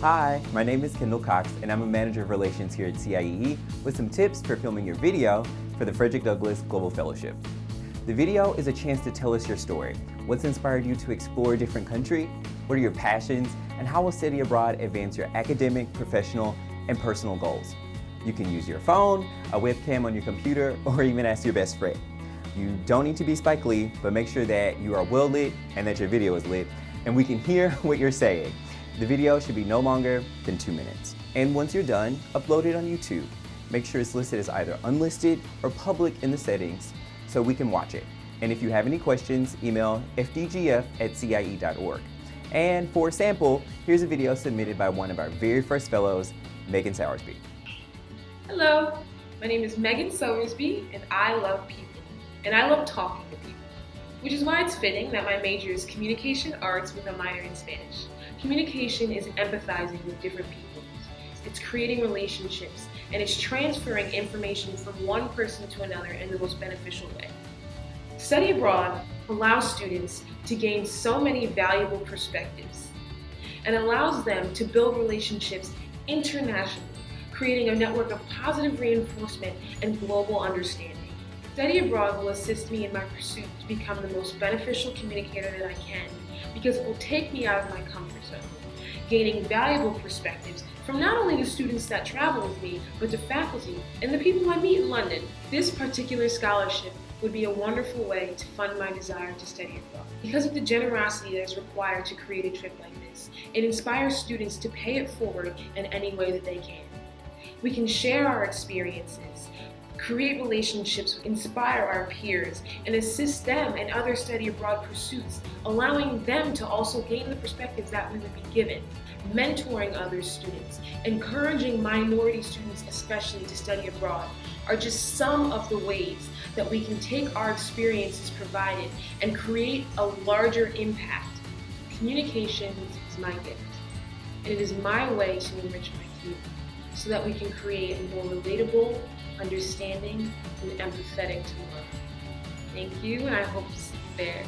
Hi, my name is Kendall Cox, and I'm a manager of relations here at CIEE with some tips for filming your video for the Frederick Douglass Global Fellowship. The video is a chance to tell us your story. What's inspired you to explore a different country? What are your passions? And how will study abroad advance your academic, professional, and personal goals? You can use your phone, a webcam on your computer, or even ask your best friend. You don't need to be Spike Lee, but make sure that you are well lit and that your video is lit, and we can hear what you're saying. The video should be no longer than 2 minutes. And once you're done, upload it on YouTube. Make sure it's listed as either unlisted or public in the settings so we can watch it. And if you have any questions, email fdgf@cie.org. And for a sample, here's a video submitted by one of our very first fellows, Megan Sowersby. Hello, my name is Megan Sowersby, and I love people, and I love talking to people, which is why it's fitting that my major is Communication Arts with a minor in Spanish. Communication is empathizing with different people. It's creating relationships, and it's transferring information from one person to another in the most beneficial way. Study abroad allows students to gain so many valuable perspectives and allows them to build relationships internationally, creating a network of positive reinforcement and global understanding. Study abroad will assist me in my pursuit to become the most beneficial communicator that I can, because it will take me out of my comfort zone, gaining valuable perspectives from not only the students that travel with me, but the faculty and the people I meet in London. This particular scholarship would be a wonderful way to fund my desire to study abroad. Because of the generosity that is required to create a trip like this, it inspires students to pay it forward in any way that they can. We can share our experiences, create relationships, inspire our peers, and assist them in other study abroad pursuits, allowing them to also gain the perspectives that we would be given, mentoring other students, encouraging minority students especially to study abroad are just some of the ways that we can take our experiences provided and create a larger impact. Communication is my gift, and it is my way to enrich my community so that we can create a more relatable, understanding, and empathetic tomorrow. Thank you, and I hope to see you there.